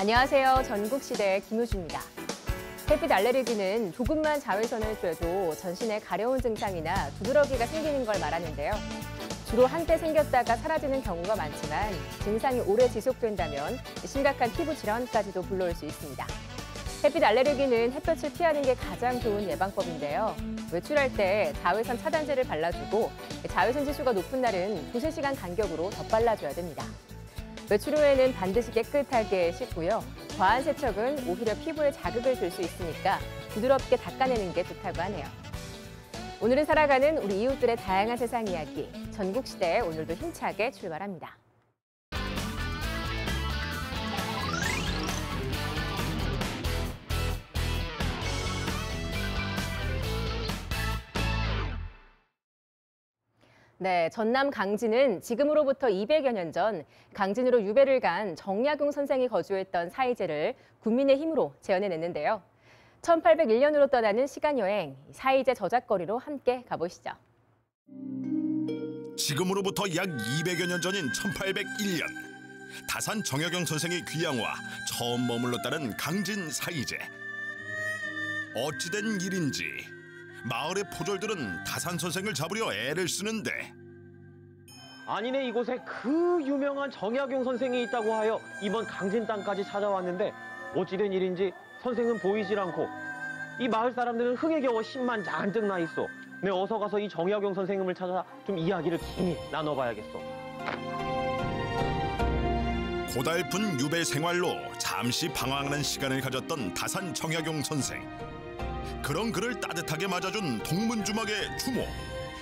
안녕하세요. 전국시대의 김효주입니다. 햇빛 알레르기는 조금만 자외선을 쬐도 전신에 가려운 증상이나 두드러기가 생기는 걸 말하는데요. 주로 한때 생겼다가 사라지는 경우가 많지만 증상이 오래 지속된다면 심각한 피부 질환까지도 불러올 수 있습니다. 햇빛 알레르기는 햇볕을 피하는 게 가장 좋은 예방법인데요. 외출할 때 자외선 차단제를 발라주고 자외선 지수가 높은 날은 두세 시간 간격으로 덧발라줘야 됩니다. 외출 후에는 반드시 깨끗하게 씻고요. 과한 세척은 오히려 피부에 자극을 줄 수 있으니까 부드럽게 닦아내는 게 좋다고 하네요. 오늘은 살아가는 우리 이웃들의 다양한 세상 이야기, 전국시대에 오늘도 힘차게 출발합니다. 네, 전남 강진은 지금으로부터 200여 년 전 강진으로 유배를 간 정약용 선생이 거주했던 사이제를 국민의 힘으로 재현해냈는데요. 1801년으로 떠나는 시간여행, 사이제 저작거리로 함께 가보시죠. 지금으로부터 약 200여 년 전인 1801년, 다산 정약용 선생의 귀향과 처음 머물렀다는 강진 사이제. 어찌된 일인지 마을의 포졸들은 다산 선생을 잡으려 애를 쓰는데, 아니네, 이곳에 그 유명한 정약용 선생이 있다고 하여 이번 강진 땅까지 찾아왔는데 어찌된 일인지 선생은 보이질 않고 이 마을 사람들은 흥에 겨워 힘만 잔뜩 나 있어. 내 어서 가서 이 정약용 선생님을 찾아 좀 이야기를 긴히 나눠봐야겠어. 고달픈 유배 생활로 잠시 방황하는 시간을 가졌던 다산 정약용 선생. 그런 그를 따뜻하게 맞아준 동문주막의 주모.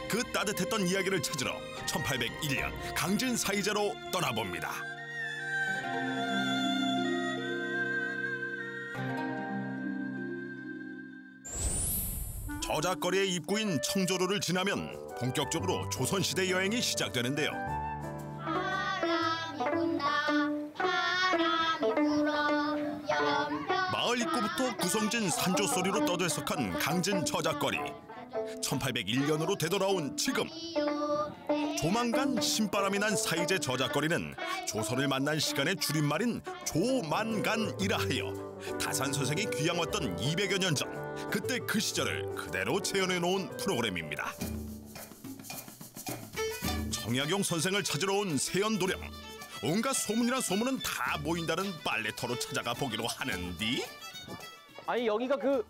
그 따뜻했던 이야기를 찾으러 1801년 강진 사이제로 떠나봅니다. 저작거리의 입구인 청조로를 지나면 본격적으로 조선시대 여행이 시작되는데요. 마을 입구부터 구성진 산조 소리로 떠들썩한 강진 저작거리. 1801년으로 되돌아온 지금, 조만간 신바람이 난 사이제 저작거리는 조선을 만난 시간의 줄임말인 조만간이라 하여 다산 선생이 귀향 왔던 200여 년 전, 그때 그 시절을 그대로 재현해 놓은 프로그램입니다. 정약용 선생을 찾으러 온 세연도령. 온갖 소문이나 소문은 다 모인다는 빨래터로 찾아가 보기로 하는디. 아니, 여기가 그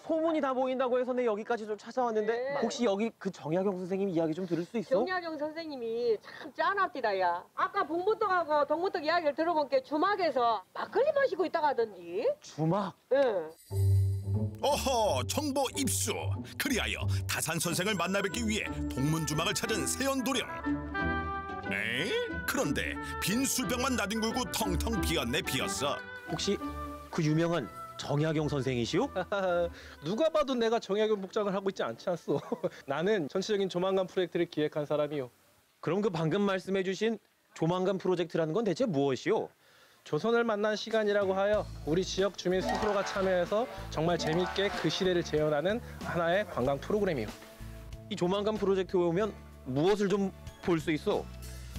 소문이 다 보인다고 해서 내 여기까지 좀 찾아왔는데, 네. 혹시 여기 그 정약용 선생님 이야기 좀 들을 수 있어? 정약용 선생님이 참 짠합디다, 야. 아까 봉부떡하고 동무떡 이야기를 들어본 게 주막에서 막걸리 마시고 있다가 하던지. 주막? 응. 어허, 정보 입수. 그리하여 다산 선생을 만나 뵙기 위해 동문주막을 찾은 세연도령. 에? 그런데 빈 술병만 나뒹굴고 텅텅 비었네, 비었어. 혹시 그 유명한 정약용 선생이시오? 누가 봐도 내가 정약용 복장을 하고 있지 않지 않소. 나는 전체적인 조만간 프로젝트를 기획한 사람이요. 그럼 그 방금 말씀해주신 조만간 프로젝트라는 건 대체 무엇이오? 조선을 만난 시간이라고 하여 우리 지역 주민 스스로가 참여해서 정말 재밌게 그 시대를 재현하는 하나의 관광 프로그램이요. 이 조만간 프로젝트에 오면 무엇을 좀 볼 수 있어?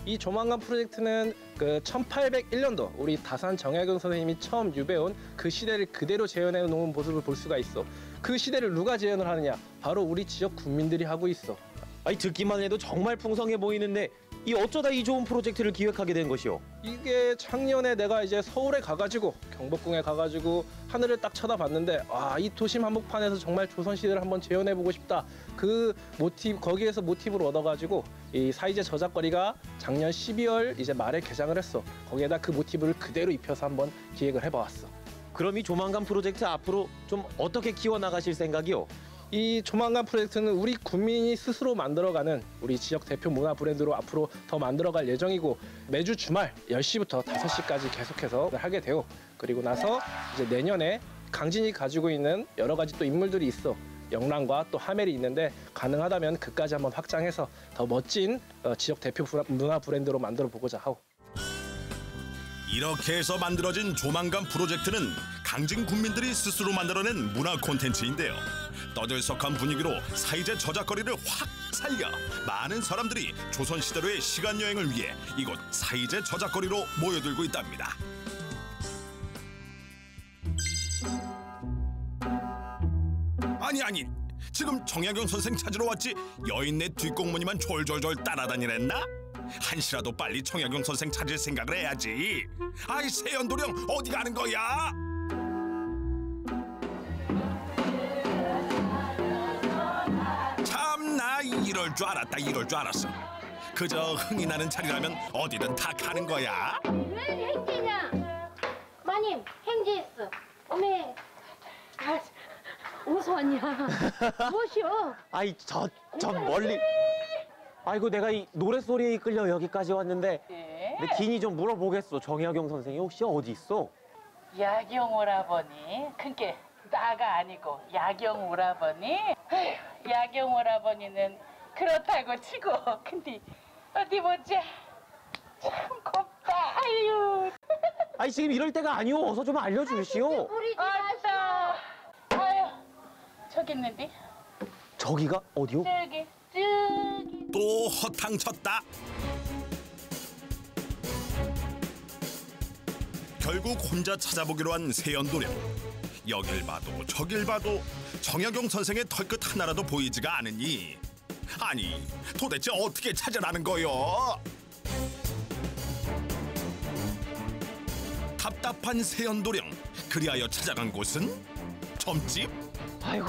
이 조만간 프로젝트는 그 1801년도 우리 다산 정약용 선생님이 처음 유배온 그 시대를 그대로 재현해 놓은 모습을 볼 수가 있어. 그 시대를 누가 재현을 하느냐? 바로 우리 지역 국민들이 하고 있어. 아니, 듣기만 해도 정말 풍성해 보이는데 이 어쩌다 이 좋은 프로젝트를 기획하게 된 것이오? 이게 작년에 내가 이제 서울에 가가지고 경복궁에 가가지고 하늘을 딱 쳐다봤는데, 이 도심 한복판에서 정말 조선시대를 한번 재현해보고 싶다. 그 모티브, 거기에서 모티브를 얻어가지고 이 사이제 저작거리가 작년 12월 이제 말에 개장을 했어. 거기에다 그 모티브를 그대로 입혀서 한번 기획을 해봐왔어. 그럼 이 조만간 프로젝트 앞으로 좀 어떻게 키워나가실 생각이오? 이 조만간 프로젝트는 우리 국민이 스스로 만들어가는 우리 지역 대표 문화 브랜드로 앞으로 더 만들어갈 예정이고, 매주 주말 10시부터 5시까지 계속해서 하게 돼요. 그리고 나서 이제 내년에 강진이 가지고 있는 여러 가지 또 인물들이 있어. 영랑과 또 하멜이 있는데 가능하다면 그까지 한번 확장해서 더 멋진 지역 대표 문화 브랜드로 만들어 보고자 하고. 이렇게 해서 만들어진 조만간 프로젝트는 강진 국민들이 스스로 만들어낸 문화 콘텐츠인데요. 떠들썩한 분위기로 사이제 저작거리를 확 살려 많은 사람들이 조선시대로의 시간여행을 위해 이곳 사이제 저작거리로 모여들고 있답니다. 아니 지금 정약용 선생 찾으러 왔지 여인네 뒷공무니만 졸졸졸 따라다니랬나? 한시라도 빨리 정약용 선생 찾을 생각을 해야지. 아이 세연도령 어디 가는 거야? 참나 이럴 줄 알았어. 그저 흥이 나는 자리라면 어디든 다 가는 거야. 왜 행지냐? 마님 행지했어. 어메. 어디서 왔냐? 무엇이여? 아이 저 멀리. 아이고 내가 이 노랫소리에 이끌려 여기까지 왔는데 내 긴이 좀 물어보겠어. 정약용 선생이 혹시 어디 있어? 야경 오라버니? 그게 나가 아니고 야경 오라버니? 에휴, 야경 오라버니는 그렇다고 치고 근데 어디 보자. 참 곱다. 아유. 아이 지금 이럴 때가 아니오. 어서 좀 알려주시오. 뿌리지 아따. 아유. 저기 있는데? 저기가 어디요? 저기. 또 허탕쳤다. 결국 혼자 찾아보기로 한 세연도령. 여길 봐도 저길 봐도 정약용 선생의 털끝 하나라도 보이지가 않으니 아니 도대체 어떻게 찾으라는 거요? 답답한 세연도령. 그리하여 찾아간 곳은 점집? 아이고.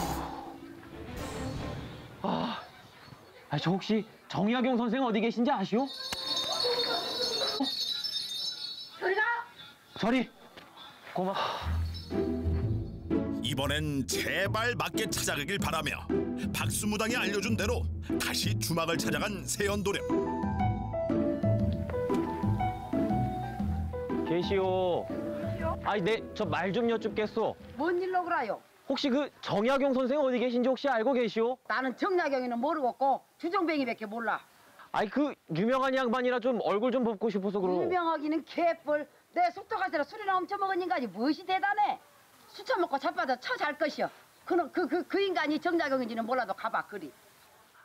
저 혹시 정약용 선생 어디 계신지 아시오? 저리가. 저리. 고마. 이번엔 제발 맞게 찾아가길 바라며 박수무당이 알려준 대로 다시 주막을 찾아간 세연도령. 계시오. 아이 내 저 말 좀 여쭙겠소. 뭔 일로 그래요? 혹시 그 정약용 선생 어디 계신지 혹시 알고 계시오? 나는 정약용이는 모르겠고 주정뱅이밖에 몰라. 아이 그 유명한 양반이라 좀 얼굴 좀 뵙고 싶어서 그러. 유명하기는 개뿔. 내 숙도 가서라 술이나 엄청 먹은 인간이 무엇이 대단해? 술 처먹고 자빠져 처잘 것이여. 그 인간이 정약용인지는 몰라도 가봐 그리.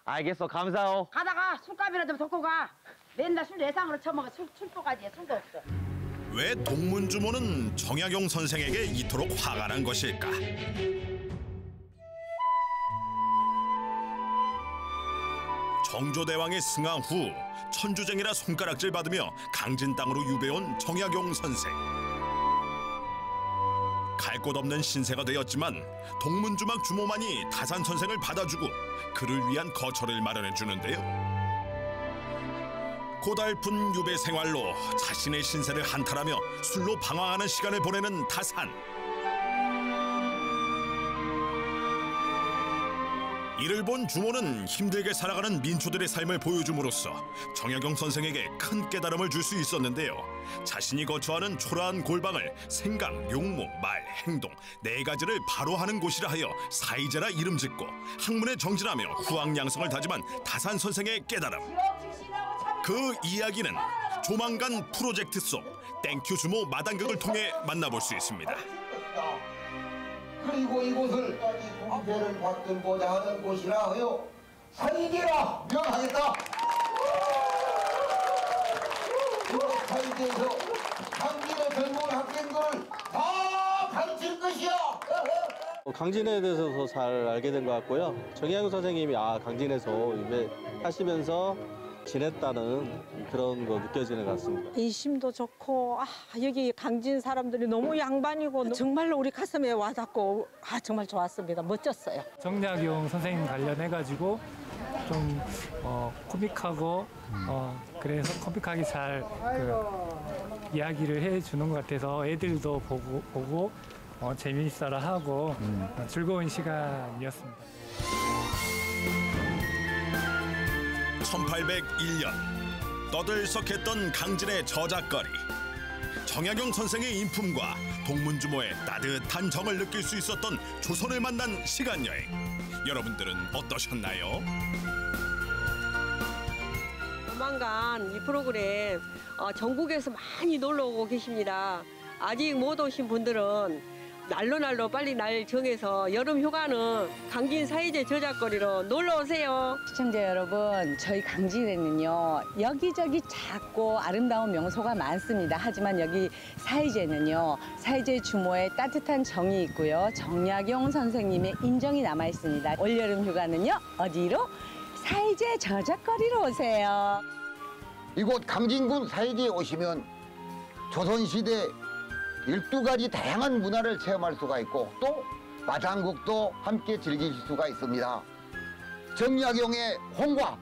알겠어 감사오. 가다가 술값이나 좀 덮고 가. 맨날 술 내상으로 처먹어 술도까지 해 술도 없어. 왜 동문주모는 정약용 선생에게 이토록 화가 난 것일까? 정조대왕의 승하 후 천주쟁이라 손가락질 받으며 강진 땅으로 유배온 정약용 선생. 갈 곳 없는 신세가 되었지만 동문주막 주모만이 다산 선생을 받아주고 그를 위한 거처를 마련해 주는데요. 고달픈 유배 생활로 자신의 신세를 한탄하며 술로 방황하는 시간을 보내는 다산. 이를 본 주모는 힘들게 살아가는 민초들의 삶을 보여줌으로써 정약용 선생에게 큰 깨달음을 줄 수 있었는데요. 자신이 거처하는 초라한 골방을 생각, 용모, 말, 행동 네 가지를 바로 하는 곳이라 하여 사이제라 이름 짓고 학문에 정진하며 후학양성을 다짐한 다산 선생의 깨달음. 그 이야기는 조만간 프로젝트 속 땡큐 주모 마당극을 통해 만나볼 수 있습니다. 그리고 이곳을 공세를 받들고자 하는 곳이라 하여 사이제라 명하겠다. 사이제에서 강진의 젊은 학생들을 다 가르칠 것이야. 강진에 대해서 더 잘 알게 된 것 같고요. 정약용 선생님이 강진에서 하시면서 지냈다는 그런 거 느껴지는 것 같습니다. 인심도 좋고 여기 강진 사람들이 너무 양반이고 정말로 우리 가슴에 와닿고 정말 좋았습니다. 멋졌어요. 정약용 선생님 관련해가지고 좀 코믹하고 그래서 코믹하게 잘 이야기를 해주는 것 같아서 애들도 보고 재미있어라 하고 즐거운 시간이었습니다. 1801년 떠들썩했던 강진의 저작거리. 정약용 선생의 인품과 동문주모의 따뜻한 정을 느낄 수 있었던 조선을 만난 시간여행. 여러분들은 어떠셨나요? 조만간 이 프로그램 전국에서 많이 놀러 오고 계십니다. 아직 못 오신 분들은 날로 빨리 날 정해서 여름 휴가는 강진 사이제 저작거리로 놀러 오세요. 시청자 여러분, 저희 강진에는요 여기저기 작고 아름다운 명소가 많습니다. 하지만 여기 사이제는요 사이제 주모의 따뜻한 정이 있고요 정약용 선생님의 인정이 남아 있습니다. 올여름 휴가는요 어디로? 사이제 저작거리로 오세요. 이곳 강진군 사이지에 오시면 조선시대 12가지 다양한 문화를 체험할 수가 있고 또 마당국도 함께 즐기실 수가 있습니다. 정약용의 홍과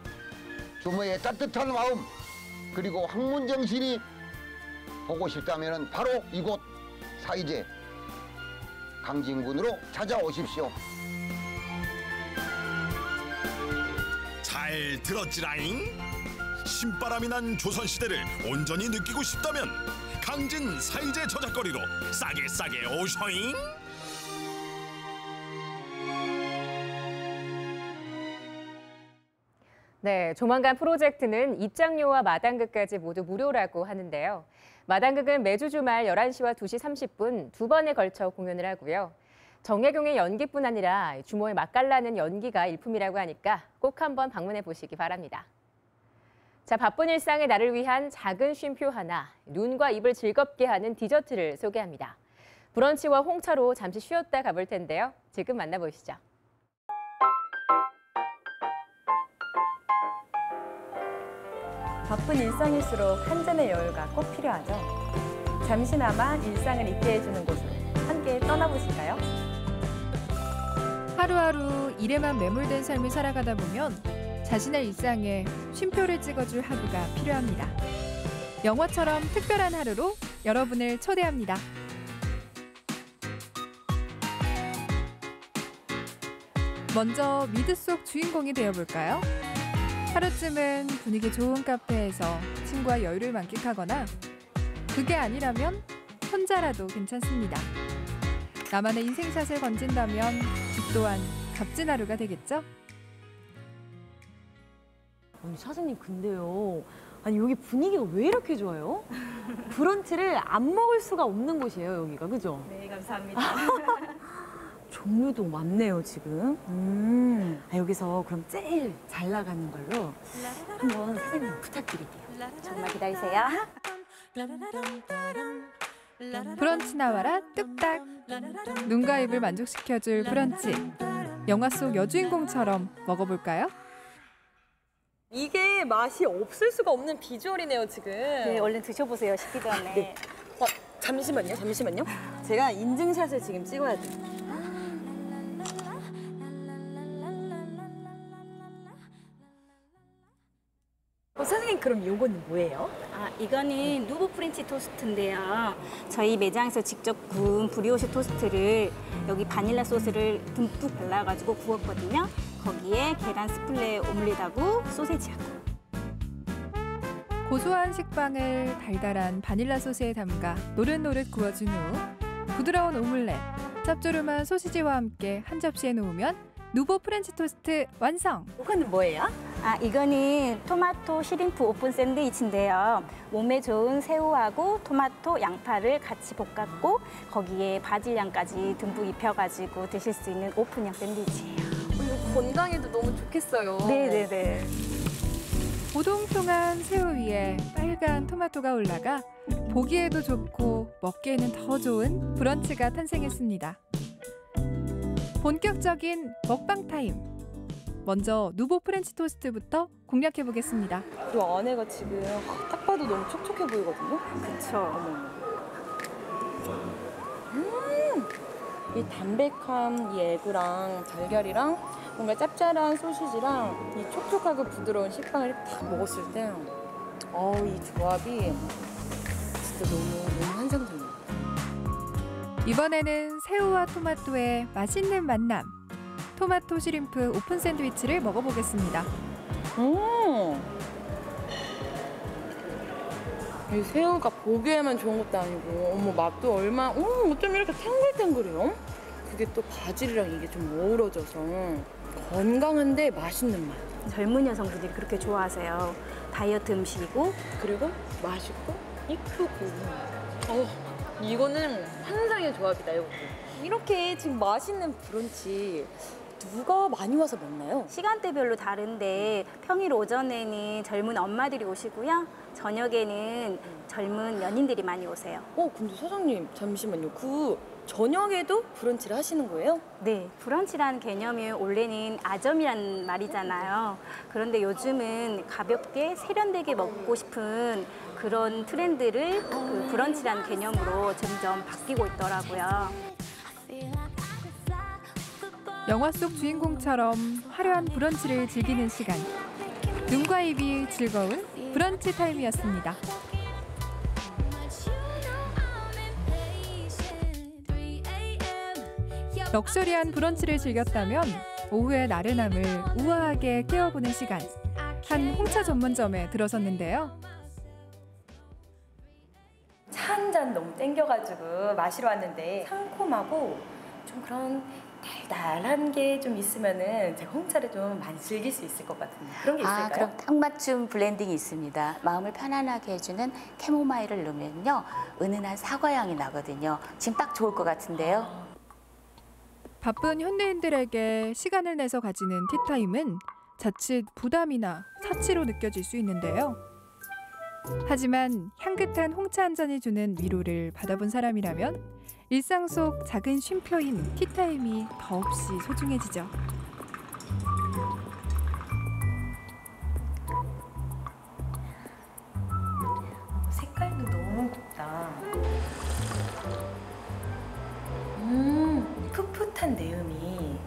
주모의 따뜻한 마음 그리고 학문정신이 보고 싶다면 바로 이곳 사이제 강진군으로 찾아오십시오. 잘 들었지라잉? 신바람이 난 조선시대를 온전히 느끼고 싶다면 강진 사이제 저작거리로 싸게 오셔잉. 네, 조만간 프로젝트는 입장료와 마당극까지 모두 무료라고 하는데요. 마당극은 매주 주말 11시와 2시 30분 두 번에 걸쳐 공연을 하고요. 정약용의 연기뿐 아니라 주모의 맛깔나는 연기가 일품이라고 하니까 꼭 한번 방문해 보시기 바랍니다. 자, 바쁜 일상의 나를 위한 작은 쉼표 하나, 눈과 입을 즐겁게 하는 디저트를 소개합니다. 브런치와 홍차로 잠시 쉬었다 가볼 텐데요. 지금 만나보시죠. 바쁜 일상일수록 한 잔의 여유가 꼭 필요하죠. 잠시나마 일상을 잊게 해주는 곳으로 함께 떠나보실까요? 하루하루 일에만 매몰된 삶을 살아가다 보면 자신의 일상에 쉼표를 찍어줄 하루가 필요합니다. 영화처럼 특별한 하루로 여러분을 초대합니다. 먼저 미드 속 주인공이 되어볼까요? 하루쯤은 분위기 좋은 카페에서 친구와 여유를 만끽하거나 그게 아니라면 혼자라도 괜찮습니다. 나만의 인생샷을 건진다면 이 또한 값진 하루가 되겠죠? 아니 사장님 근데요. 아니 여기 분위기가 왜 이렇게 좋아요? 브런치를 안 먹을 수가 없는 곳이에요 여기가 그죠? 네 감사합니다. 종류도 많네요 지금. 여기서 그럼 제일 잘 나가는 걸로 한번 사장님 부탁드릴게요. 조금만 기다리세요. 브런치 나와라 뚝딱. 눈과 입을 만족시켜줄 브런치. 영화 속 여주인공처럼 먹어볼까요? 이게 맛이 없을 수가 없는 비주얼이네요 지금. 네 얼른 드셔보세요 식기 전에. 네. 잠시만요. 제가 인증샷을 지금 찍어야 돼요. 선생님 그럼 이거는 뭐예요? 이거는 누보 프렌치 토스트인데요. 저희 매장에서 직접 구운 브리오시 토스트를 여기 바닐라 소스를 듬뿍 발라가지고 구웠거든요. 거기에 계란 스플레 오믈렛하고 소세지하고. 고소한 식빵을 달달한 바닐라 소스에 담가 노릇노릇 구워준 후 부드러운 오믈렛, 짭조름한 소시지와 함께 한 접시에 놓으면 누보 프렌치 토스트 완성! 이거는 뭐예요? 이거는 토마토 시림프 오픈 샌드위치인데요. 몸에 좋은 새우하고 토마토, 양파를 같이 볶았고 거기에 바질향까지 듬뿍 입혀가지고 드실 수 있는 오픈형 샌드위치예요. 이거 건강에도 너무 좋겠어요. 네네네. 오동통한 새우 위에 빨간 토마토가 올라가 보기에도 좋고 먹기에는 더 좋은 브런치가 탄생했습니다. 본격적인 먹방 타임. 먼저 누보 프렌치 토스트부터 공략해 보겠습니다. 이 안에가 지금 딱 봐도 너무 촉촉해 보이거든요. 그렇죠. 이 담백한 이 에그랑 달걀이랑 뭔가 짭짤한 소시지랑 이 촉촉하고 부드러운 식빵을 딱 먹었을 때, 이 조합이 진짜 너무 환상적이에요. 이번에는 새우와 토마토의 맛있는 만남. 토마토 시림프 오픈 샌드위치를 먹어보겠습니다. 이 새우가 보기에만 좋은 것도 아니고, 맛도 어쩜 이렇게 탱글탱글해요? 그게 또 바질이랑 이게 좀 어우러져서 건강한데 맛있는 맛. 젊은 여성분들이 그렇게 좋아하세요. 다이어트 음식이고 그리고 맛있고 이쁘고. 이거는 환상의 조합이다, 이거. 이렇게 지금 맛있는 브런치 누가 많이 와서 먹나요? 시간대별로 다른데 평일 오전에는 젊은 엄마들이 오시고요. 저녁에는 젊은 연인들이 많이 오세요. 근데 사장님 잠시만요. 저녁에도 브런치를 하시는 거예요? 네, 브런치라는 개념이 원래는 아점이란 말이잖아요. 그런데 요즘은 가볍게 세련되게 먹고 싶은 그런 트렌드를 그 브런치라는 개념으로 점점 바뀌고 있더라고요. 영화 속 주인공처럼 화려한 브런치를 즐기는 시간. 눈과 입이 즐거운 브런치 타임이었습니다. 럭셔리한 브런치를 즐겼다면 오후의 나른함을 우아하게 깨워보는 시간. 한 홍차 전문점에 들어섰는데요. 차 한 잔 너무 땡겨가지고 마시러 왔는데 상콤하고 좀 그런 달달한 게 좀 있으면은 제가 홍차를 좀 많이 즐길 수 있을 것 같은데 그런 게 있을까요? 그럼 딱 맞춤 블렌딩이 있습니다. 마음을 편안하게 해주는 캐모마일을 넣으면요 은은한 사과향이 나거든요. 지금 딱 좋을 것 같은데요. 바쁜 현대인들에게 시간을 내서 가지는 티타임은 자칫 부담이나 사치로 느껴질 수 있는데요. 하지만 향긋한 홍차 한 잔이 주는 위로를 받아본 사람이라면 일상 속 작은 쉼표인 티타임이 더없이 소중해지죠. 색깔도 너무 곱다. 풋풋한 내음이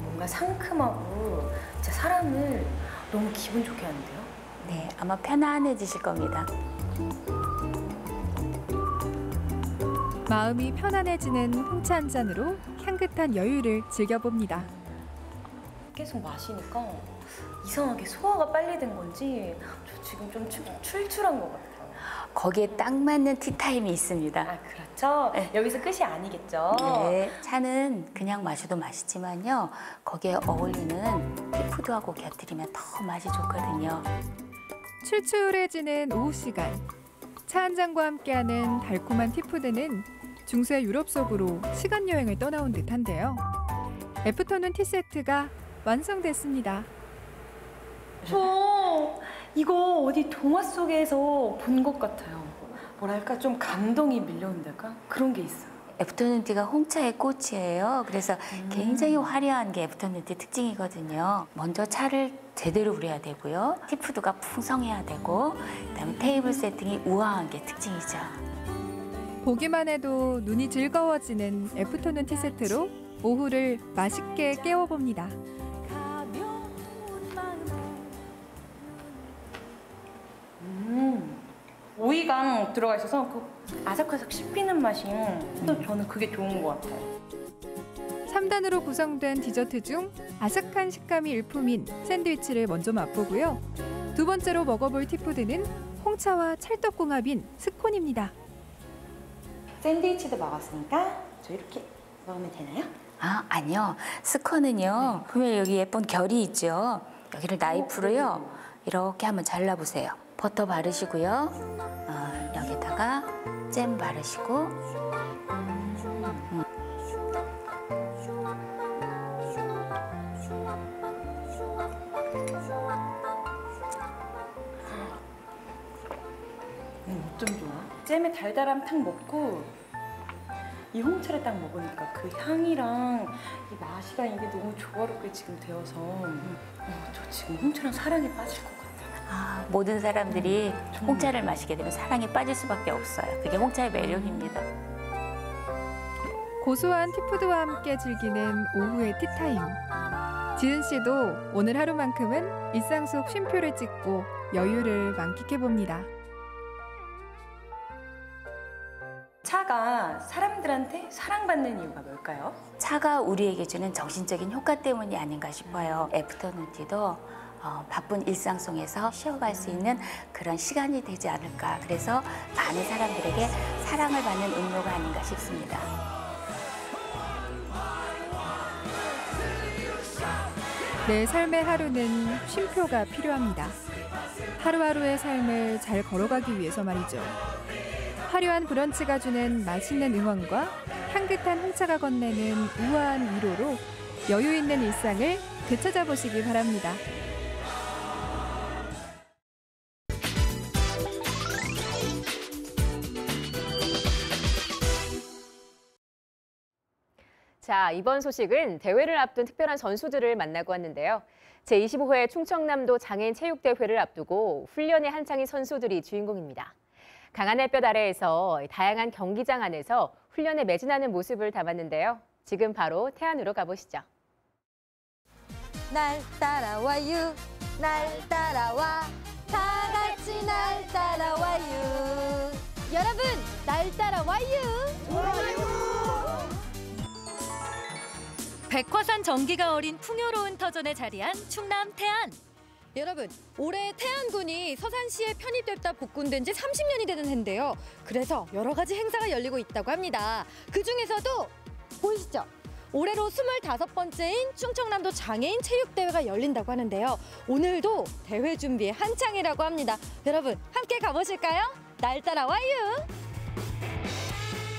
뭔가 상큼하고 진짜 사람을 너무 기분 좋게 하는데요? 네, 아마 편안해지실 겁니다. 마음이 편안해지는 홍차 한 잔으로 향긋한 여유를 즐겨봅니다. 계속 마시니까 이상하게 소화가 빨리 된 건지 저 지금 좀 출출한 것 같아요. 거기에 딱 맞는 티타임이 있습니다. 그렇죠? 네. 여기서 끝이 아니겠죠? 네, 차는 그냥 마셔도 맛있지만요. 거기에 어울리는 티푸드하고 곁들이면 더 맛이 좋거든요. 출출해지는 오후 시간. 차 한 잔과 함께하는 달콤한 티푸드는 중세 유럽 속으로 시간 여행을 떠나온 듯한데요. 애프터눈 티세트가 완성됐습니다. 저 이거 어디 동화 속에서 본 것 같아요. 뭐랄까 좀 감동이 밀려온달까? 그런 게 있어요. 애프터눈 티가 홍차의 꽃이에요. 그래서 굉장히 화려한 게 애프터눈 티 특징이거든요. 먼저 차를 제대로 우려야 되고요. 티푸드가 풍성해야 되고 그다음에 테이블 세팅이 우아한 게 특징이죠. 보기만 해도 눈이 즐거워지는 애프터눈 티 세트로 오후를 맛있게 깨워봅니다. 오이가 들어가 있어서 그 아삭아삭 씹히는 맛이 또 저는 그게 좋은 것 같아요. 3단으로 구성된 디저트 중 아삭한 식감이 일품인 샌드위치를 먼저 맛보고요. 두 번째로 먹어볼 티푸드는 홍차와 찰떡궁합인 스콘입니다. 샌드위치도 먹었으니까 저 이렇게 먹으면 되나요? 아니요. 스콘은요. 보면 여기 예쁜 결이 있죠. 여기를 나이프로요. 이렇게 한번 잘라보세요. 버터 바르시고요. 여기다가 잼 바르시고 어쩜 좋아? 잼에 달달함 탁 먹고 이 홍차를 딱 먹으니까 그 향이랑 이 맛이랑 이게 너무 조화롭게 지금 되어서 저 지금 홍차랑 사랑에 빠질 것 같아요. 모든 사람들이 홍차를 마시게 되면 사랑에 빠질 수밖에 없어요. 그게 홍차의 매력입니다. 고소한 티푸드와 함께 즐기는 오후의 티타임. 지은 씨도 오늘 하루만큼은 일상 속 쉼표를 찍고 여유를 만끽해봅니다. 차가 사람들한테 사랑받는 이유가 뭘까요? 차가 우리에게 주는 정신적인 효과 때문이 아닌가 싶어요. 애프터눈 티도 바쁜 일상 속에서 쉬어갈 수 있는 그런 시간이 되지 않을까. 그래서 많은 사람들에게 사랑을 받는 음료가 아닌가 싶습니다. 내 삶의 하루는 쉼표가 필요합니다. 하루하루의 삶을 잘 걸어가기 위해서 말이죠. 화려한 브런치가 주는 맛있는 응원과 향긋한 홍차가 건네는 우아한 위로로 여유 있는 일상을 되찾아 보시기 바랍니다. 자, 이번 소식은 대회를 앞둔 특별한 선수들을 만나고 왔는데요. 제25회 충청남도 장애인 체육대회를 앞두고 훈련에 한창인 선수들이 주인공입니다. 강한 햇볕 아래에서 다양한 경기장 안에서 훈련에 매진하는 모습을 담았는데요. 지금 바로 태안으로 가보시죠. 날 따라와요, 날 따라와, 다 같이 날 따라와요. 여러분, 날 따라와요. 좋아요. 백화산 전기가 어린 풍요로운 터전에 자리한 충남 태안. 여러분, 올해 태안군이 서산시에 편입됐다 복군된 지 30년이 되는 해인데요. 그래서 여러 가지 행사가 열리고 있다고 합니다. 그중에서도 보이시죠? 올해로 25번째인 충청남도 장애인 체육대회가 열린다고 하는데요. 오늘도 대회 준비에 한창이라고 합니다. 여러분, 함께 가보실까요? 날 따라와요.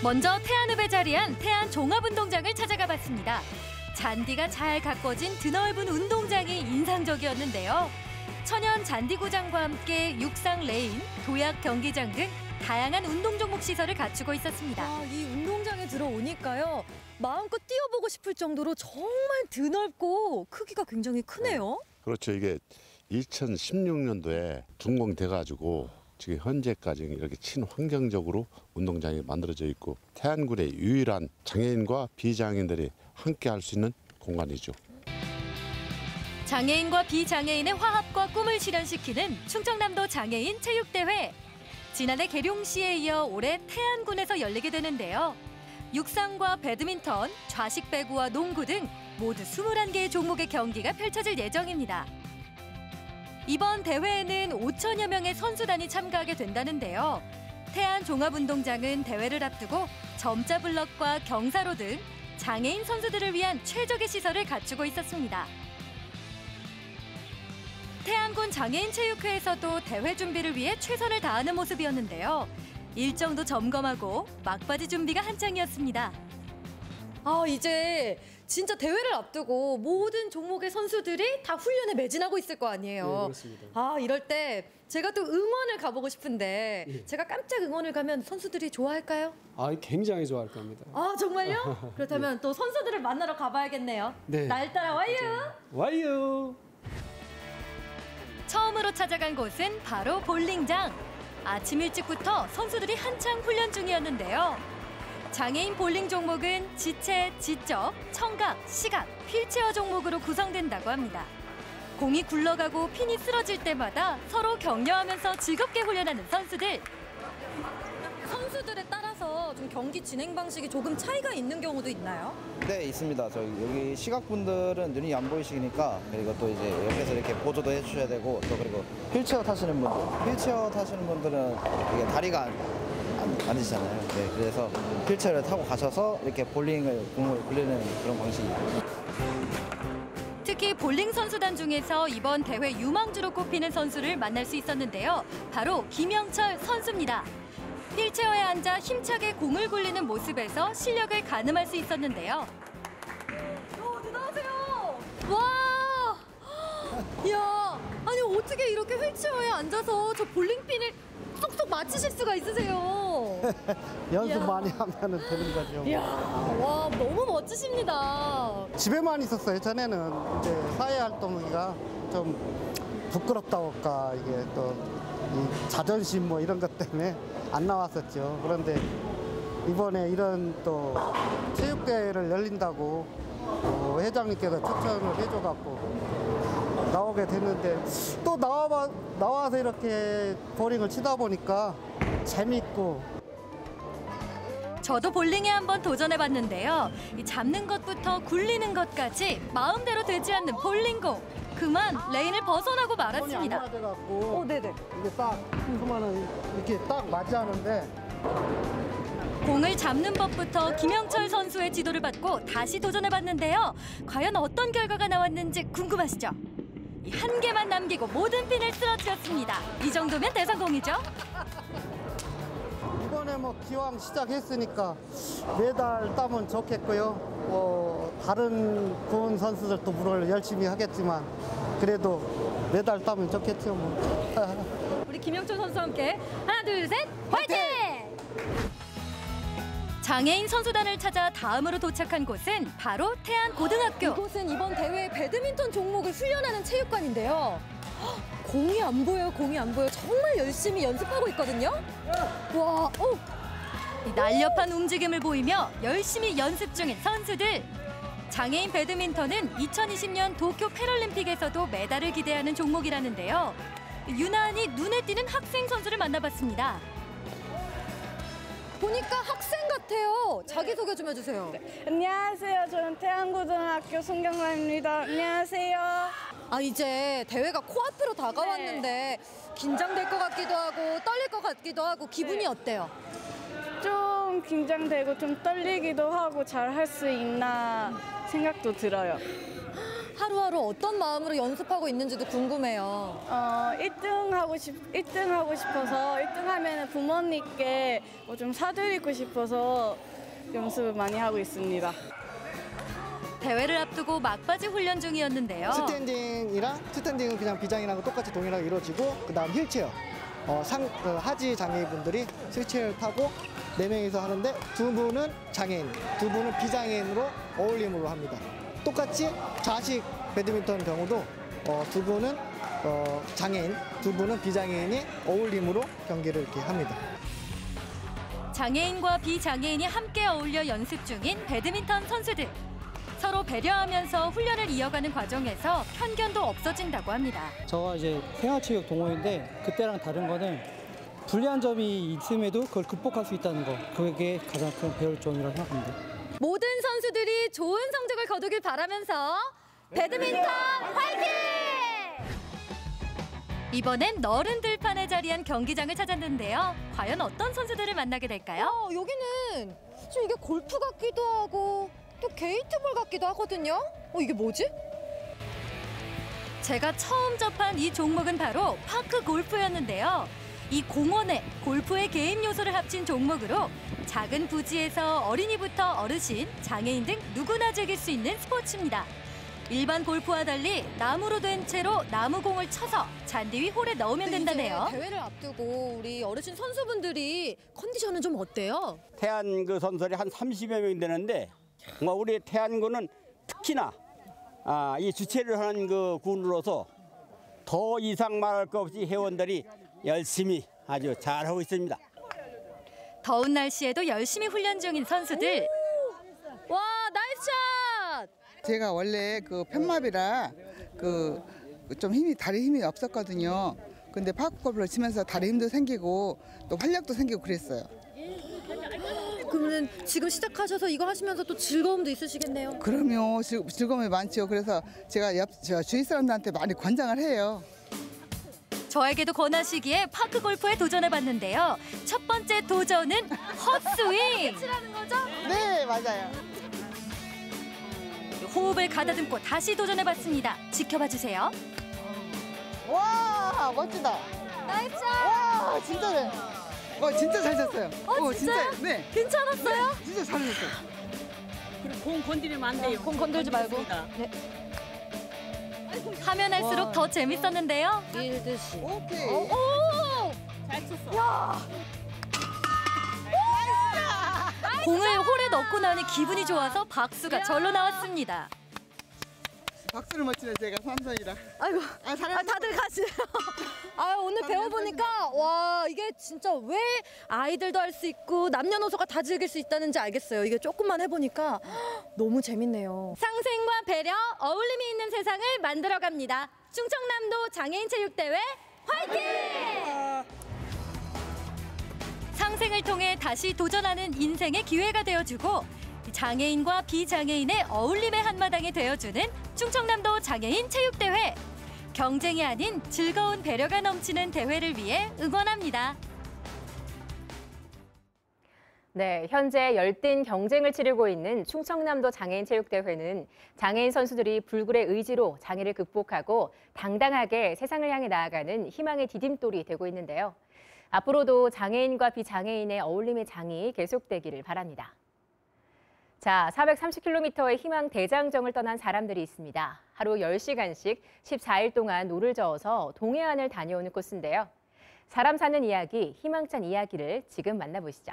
먼저 태안읍에 자리한 태안 종합운동장을 찾아가 봤습니다. 잔디가 잘 가꿔진 드넓은 운동장이 인상적이었는데요. 천연 잔디구장과 함께 육상 레인, 도약 경기장 등 다양한 운동 종목 시설을 갖추고 있었습니다. 이 운동장에 들어오니까요. 마음껏 뛰어보고 싶을 정도로 정말 드넓고 크기가 굉장히 크네요. 그렇죠. 이게 2016년도에 준공돼가지고 지금 현재까지 이렇게 친환경적으로 운동장이 만들어져 있고 태안군의 유일한 장애인과 비장애인들이 함께 할 수 있는 공간이죠. 장애인과 비장애인의 화합과 꿈을 실현시키는 충청남도 장애인 체육대회. 지난해 계룡시에 이어 올해 태안군에서 열리게 되는데요. 육상과 배드민턴, 좌식 배구와 농구 등 모두 21개의 종목의 경기가 펼쳐질 예정입니다. 이번 대회에는 5천여 명의 선수단이 참가하게 된다는데요. 태안 종합운동장은 대회를 앞두고 점자 블럭과 경사로 등 장애인 선수들을 위한 최적의 시설을 갖추고 있었습니다. 태안군 장애인체육회에서도 대회 준비를 위해 최선을 다하는 모습이었는데요. 일정도 점검하고 막바지 준비가 한창이었습니다. 이제 진짜 대회를 앞두고 모든 종목의 선수들이 다 훈련에 매진하고 있을 거 아니에요. 네, 그렇습니다. 이럴 때 제가 또 응원을 가보고 싶은데 제가 깜짝 응원을 가면 선수들이 좋아할까요? 굉장히 좋아할 겁니다. 정말요? 그렇다면 또 선수들을 만나러 가봐야겠네요. 네. 날 따라와요. 와요. 처음으로 찾아간 곳은 바로 볼링장. 아침 일찍부터 선수들이 한창 훈련 중이었는데요. 장애인 볼링 종목은 지체, 지적, 청각, 시각, 휠체어 종목으로 구성된다고 합니다. 공이 굴러가고 핀이 쓰러질 때마다 서로 격려하면서 즐겁게 훈련하는 선수들. 선수들에 따라서 좀 경기 진행 방식이 조금 차이가 있는 경우도 있나요? 네, 있습니다. 여기 시각분들은 눈이 안 보이시니까 그리고 또 이제 옆에서 이렇게 보조도 해주셔야 되고 또 그리고 휠체어 타시는 분들은 이게 다리가 안 되시잖아요. 네, 그래서 휠체어를 타고 가셔서 이렇게 공을 굴리는 그런 방식입니다. 특히 볼링 선수단 중에서 이번 대회 유망주로 꼽히는 선수를 만날 수 있었는데요. 바로 김영철 선수입니다. 휠체어에 앉아 힘차게 공을 굴리는 모습에서 실력을 가늠할 수 있었는데요. 대단하세요. 와! 이야, 아니 어떻게 이렇게 휠체어에 앉아서 저 볼링핀을 쏙쏙 맞히실 수가 있으세요? 연습 많이 하면 되는 거죠. 이야, 와, 너무 멋지십니다. 집에만 있었어요. 전에는 이제 사회 활동이가 좀 부끄럽다고 할까, 이게 또 이 자존심 뭐 이런 것 때문에 안 나왔었죠. 그런데 이번에 이런 또 체육대회를 열린다고 회장님께서 추천을 해줘갖고 나오게 됐는데 또 나와서 이렇게 볼링을 치다 보니까 재밌고. 저도 볼링에 한번 도전해봤는데요. 잡는 것부터 굴리는 것까지 마음대로 되지 않는 볼링공. 그만 레인을 벗어나고 말았습니다. 네네. 이게 딱 그만은 이렇게 딱 맞이하는데. 공을 잡는 법부터 김영철 선수의 지도를 받고 다시 도전해봤는데요. 과연 어떤 결과가 나왔는지 궁금하시죠? 한 개만 남기고 모든 핀을 쓰러뜨렸습니다. 이 정도면 대성공이죠? 이번에 이번에 뭐 기왕 시작했으니까 메달 따면 좋겠고요. 다른 구원 선수들도 물론 열심히 하겠지만 그래도 메달 따면 좋겠죠. 뭐. 우리 김영철 선수와 함께 하나, 둘, 셋, 화이팅! 장애인 선수단을 찾아 다음으로 도착한 곳은 바로 태안고등학교. 이곳은 이번 대회 배드민턴 종목을 훈련하는 체육관인데요. 공이 안 보여요, 공이 안 보여. 정말 열심히 연습하고 있거든요. 와, 이 날렵한 움직임을 보이며 열심히 연습 중인 선수들. 장애인 배드민턴은 2020년 도쿄 패럴림픽에서도 메달을 기대하는 종목이라는데요. 유난히 눈에 띄는 학생 선수를 만나봤습니다. 보니까 학생 같아요. 자기소개 좀 해주세요. 안녕하세요. 저는 태안고등학교 송경란입니다. 안녕하세요. 이제 대회가 코앞으로 다가왔는데 긴장될 것 같기도 하고 떨릴 것 같기도 하고 기분이 어때요? 좀 긴장되고 좀 떨리기도 하고 잘 할 수 있나 생각도 들어요. 하루하루 어떤 마음으로 연습하고 있는지도 궁금해요. 1등 하고 싶어서 1등 하면 부모님께 뭐 좀 사드리고 싶어서 연습을 많이 하고 있습니다. 대회를 앞두고 막바지 훈련 중이었는데요. 스탠딩은 그냥 비장이랑 똑같이 동일하게 이루어지고 그다음 휠체어. 하지 장애인분들이 휠체어를 타고 4명이서 하는데 2분은 장애인, 2분은 비장애인으로 어울림으로 합니다. 똑같이 좌식 배드민턴 경우도 2분은 장애인, 2분은 비장애인이 어울림으로 경기를 이렇게 합니다. 장애인과 비장애인이 함께 어울려 연습 중인 배드민턴 선수들. 서로 배려하면서 훈련을 이어가는 과정에서 편견도 없어진다고 합니다. 저가 이제 생활체육 동호인데 그때랑 다른 거는 불리한 점이 있음에도 그걸 극복할 수 있다는 거. 그게 가장 큰 배울 점이라고 생각합니다. 모든 선수들이 좋은 성적을 거두길 바라면서 배드민턴 화이팅! 이번엔 너른 들판에 자리한 경기장을 찾았는데요. 과연 어떤 선수들을 만나게 될까요? 여기는 좀 이게 골프 같기도 하고 또 게이트볼 같기도 하거든요. 이게 뭐지? 제가 처음 접한 이 종목은 바로 파크 골프였는데요. 이 공원에 골프의 게임 요소를 합친 종목으로 작은 부지에서 어린이부터 어르신, 장애인 등 누구나 즐길 수 있는 스포츠입니다. 일반 골프와 달리 나무로 된 채로 나무공을 쳐서 잔디 위 홀에 넣으면 된다네요. 대회를 앞두고 우리 어르신 선수분들이 컨디션은 좀 어때요? 태안 그 선수들이 한 30여 명 되는데 우리 태안군은 특히나 이 주최를 하는 그 군으로서 더 이상 말할 것 없이 회원들이 열심히 아주 잘하고 있습니다. 더운 날씨에도 열심히 훈련 중인 선수들. 와, 나이스 샷! 제가 원래 그 편마비라 좀 다리 힘이 없었거든요. 근데 파크골프를 치면서 다리 힘도 생기고 또 활력도 생기고 그랬어요. 그러면 지금 시작하셔서 이거 하시면서 또 즐거움도 있으시겠네요. 그럼요. 즐거움이 많죠. 그래서 제가 주위 사람들한테 많이 권장을 해요. 저에게도 권하시기에 파크 골프에 도전해봤는데요. 첫 번째 도전은 헛스윙. 치라는 거죠? 네, 맞아요. 호흡을 가다듬고 다시 도전해봤습니다. 지켜봐주세요. 와, 멋지다. 나이스 샷! 와, 진짜네. 진짜 잘 쳤어요. 진짜요? 진짜, 네. 괜찮았어요? 진짜 잘했어요. 그리고 공 건드리면 안 돼요. 공 건들지 말고. 네. 하면 할수록 더 재밌었는데요. 일드시. 오케이. 오! 잘 쳤어. 야! 공을 홀에 넣고 나니 기분이 좋아서 박수가 절로 나왔습니다. 박수를 못 치네 제가 삼선이라. 아이고, 다들 가시네요. 오늘 배워보니까 와, 이게 진짜 왜 아이들도 할 수 있고 남녀노소가 다 즐길 수 있다는지 알겠어요. 이게 조금만 해보니까 너무 재밌네요. 상생과 배려, 어울림이 있는 세상을 만들어갑니다. 충청남도 장애인체육대회 화이팅! 상생을 통해 다시 도전하는 인생의 기회가 되어주고 장애인과 비장애인의 어울림의 한마당이 되어주는 충청남도 장애인체육대회. 경쟁이 아닌 즐거운 배려가 넘치는 대회를 위해 응원합니다. 네, 현재 열띤 경쟁을 치르고 있는 충청남도 장애인체육대회는 장애인 선수들이 불굴의 의지로 장애를 극복하고 당당하게 세상을 향해 나아가는 희망의 디딤돌이 되고 있는데요. 앞으로도 장애인과 비장애인의 어울림의 장이 계속되기를 바랍니다. 자, 430km의 희망 대장정을 떠난 사람들이 있습니다. 하루 10시간씩 14일 동안 노를 저어서 동해안을 다녀오는 코스인데요. 사람 사는 이야기, 희망찬 이야기를 지금 만나보시죠.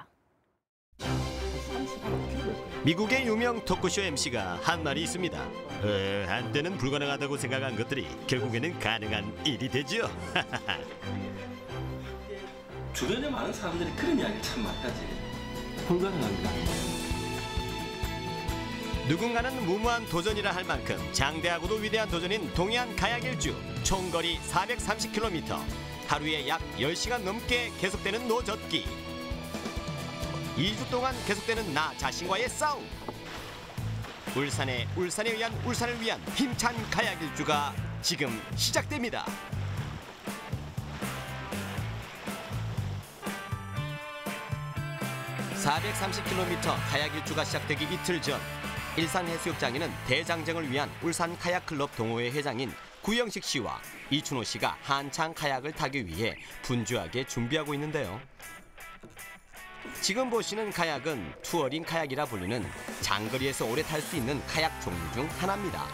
미국의 유명 토크쇼 MC가 한 말이 있습니다. 한때는 불가능하다고 생각한 것들이 결국에는 가능한 일이 되죠. 주변에 많은 사람들이 그런 이야기를 참 많이 하지. 불가능한 게 아니에요. 누군가는 무모한 도전이라 할 만큼 장대하고도 위대한 도전인 동해안 카약 일주. 총거리 430km. 하루에 약 10시간 넘게 계속되는 노젓기. 2주 동안 계속되는 나 자신과의 싸움. 울산을 위한 힘찬 카약 일주가 지금 시작됩니다. (430km) 카약 일주가 시작되기 이틀 전 일산해수욕장에는 대장정을 위한 울산 카약클럽 동호회 회장인 구영식 씨와 이춘호 씨가 한창 카약을 타기 위해 분주하게 준비하고 있는데요. 지금 보시는 카약은 투어링 카약이라 불리는 장거리에서 오래 탈 수 있는 카약 종류 중 하나입니다.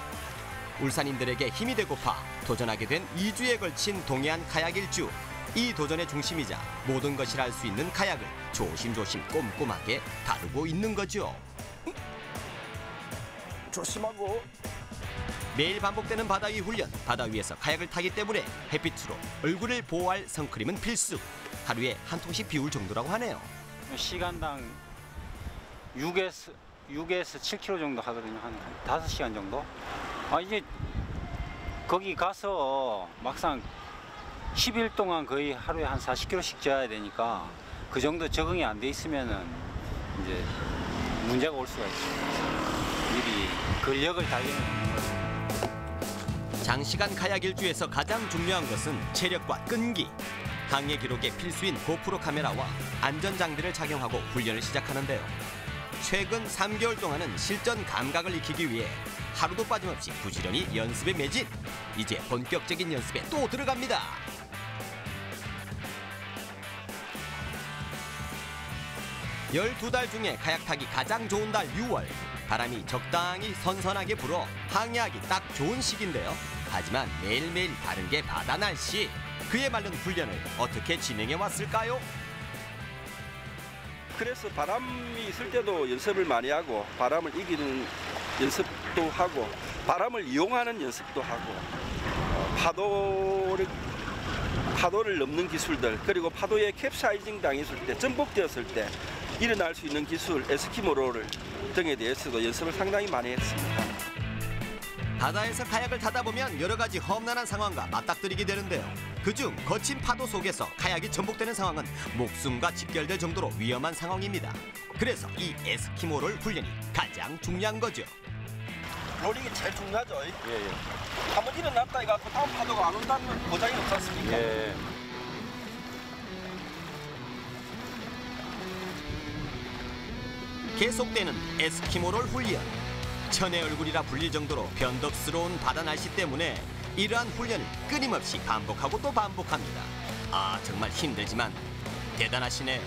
울산인들에게 힘이 되고파 도전하게 된 2주에 걸친 동해안 카약 일주. 이 도전의 중심이자 모든 것을 알 수 있는 카약을 조심조심 꼼꼼하게 다루고 있는 거죠. 조심하고. 매일 반복되는 바다 위 훈련, 바다 위에서 카약을 타기 때문에 햇빛으로 얼굴을 보호할 선크림은 필수. 하루에 한 통씩 비울 정도라고 하네요. 시간당 6에서 7km 정도 하거든요. 한 5시간 정도. 이제 거기 가서 막상 10일 동안 거의 하루에 한 40km씩 쪄야 되니까 그 정도 적응이 안 돼 있으면은 이제 문제가 올 수가 있죠. 미리 근력을 달리는. 장시간 카약 일주에서 가장 중요한 것은 체력과 끈기. 항해 기록에 필수인 고프로 카메라와 안전장비를 착용하고 훈련을 시작하는데요. 최근 3개월 동안은 실전 감각을 익히기 위해 하루도 빠짐없이 부지런히 연습에 매진. 이제 본격적인 연습에 또 들어갑니다. 12달 중에 카약 타기 가장 좋은 달 6월. 바람이 적당히 선선하게 불어 항해하기 딱 좋은 시기인데요. 하지만 매일매일 다른 게 바다 날씨. 그에 맞는 훈련을 어떻게 진행해 왔을까요? 그래서 바람이 있을 때도 연습을 많이 하고 바람을 이기는 연습도 하고 바람을 이용하는 연습도 하고 파도를 넘는 기술들 그리고 파도에 캡사이징 당했을 때 전복되었을 때 일어날 수 있는 기술 에스키모롤 등에 대해서도 연습을 상당히 많이 했습니다. 바다에서 카약을 타다 보면 여러 가지 험난한 상황과 맞닥뜨리게 되는데요. 그중 거친 파도 속에서 카약이 전복되는 상황은 목숨과 직결될 정도로 위험한 상황입니다. 그래서 이 에스키모롤 훈련이 가장 중요한 거죠. 로링이 제일 중요하죠. 한번 일어났다 해갖고 다음 파도가 안 온다는 보장이 없지 않습니까? 계속되는 에스키모롤 훈련. 천의 얼굴이라 불릴 정도로 변덕스러운 바다 날씨 때문에 이러한 훈련을 끊임없이 반복하고 또 반복합니다. 정말 힘들지만 대단하시네요.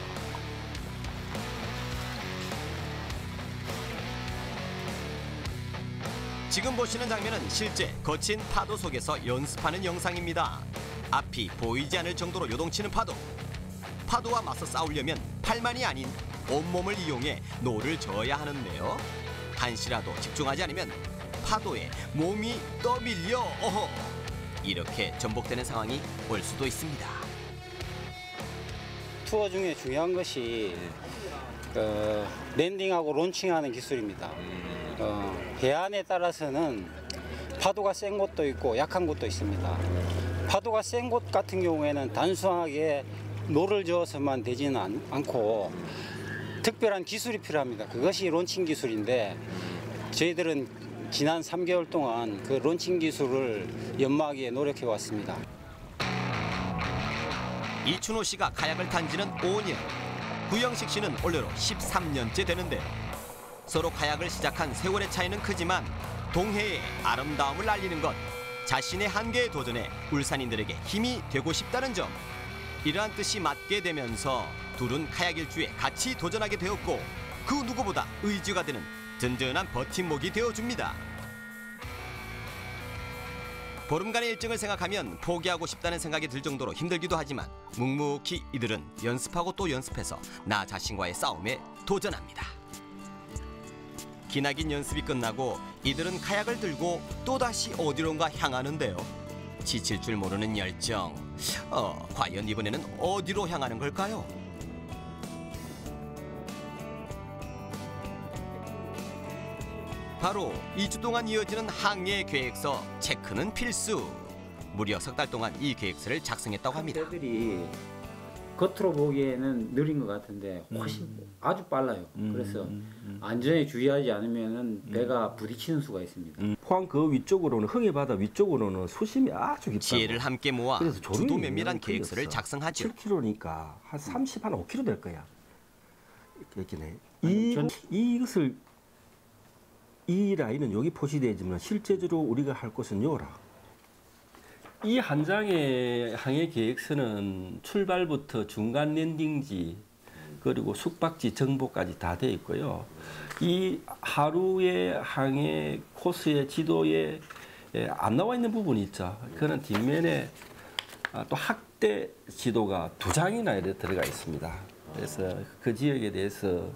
지금 보시는 장면은 실제 거친 파도 속에서 연습하는 영상입니다. 앞이 보이지 않을 정도로 요동치는 파도. 파도와 맞서 싸우려면 팔만이 아닌 온몸을 이용해 노를 저어야 하는데요. 한시라도 집중하지 않으면 파도에 몸이 떠밀려 이렇게 전복되는 상황이 올 수도 있습니다. 투어 중에 중요한 것이 랜딩하고 론칭하는 기술입니다. 해안에 따라서는 파도가 센 곳도 있고 약한 곳도 있습니다. 파도가 센 곳 같은 경우에는 단순하게 노를 저어서만 되지는 않고 특별한 기술이 필요합니다. 그것이 론칭 기술인데 저희들은 지난 3개월 동안 그 론칭 기술을 연마하기에 노력해 왔습니다. 이춘호 씨가 카약을 탄 지는 5년, 구영식 씨는 올해로 13년째 되는데요. 서로 카약을 시작한 세월의 차이는 크지만 동해의 아름다움을 알리는 것, 자신의 한계에 도전해 울산인들에게 힘이 되고 싶다는 점. 이러한 뜻이 맞게 되면서 둘은 카약 일주에 같이 도전하게 되었고 그 누구보다 의지가 되는 든든한 버팀목이 되어줍니다. 보름간의 일정을 생각하면 포기하고 싶다는 생각이 들 정도로 힘들기도 하지만 묵묵히 이들은 연습하고 또 연습해서 나 자신과의 싸움에 도전합니다. 기나긴 연습이 끝나고 이들은 카약을 들고 또다시 어디론가 향하는데요. 지칠 줄 모르는 열정. 과연 이번에는 어디로 향하는 걸까요? 바로 2주 동안 이어지는 항해 계획서 체크는 필수. 무려 석 달 동안 이 계획서를 작성했다고 합니다. 새들이 겉으로 보기에는 느린 것 같은데 훨씬 아주 빨라요. 그래서 안전에 주의하지 않으면 배가 부딪히는 수가 있습니다. 포항 그 위쪽으로는 흥해 바다 위쪽으로는 수심이 아주 깊다. 지혜를 함께 모아 주도 면밀한 계획서를 작성하죠. 7km니까 한 5km 될 거야. 이렇게네. 이 라인은 여기 표시되지만 실제적으로 우리가 할 것은 요라. 이 한 장의 항해 계획서는 출발부터 중간 랜딩지 그리고 숙박지 정보까지 다 되어 있고요. 이 하루의 항해 코스의 지도에 안 나와 있는 부분이 있죠. 그는 뒷면에 또 학대 지도가 2장이나 이렇게 들어가 있습니다. 그래서 그 지역에 대해서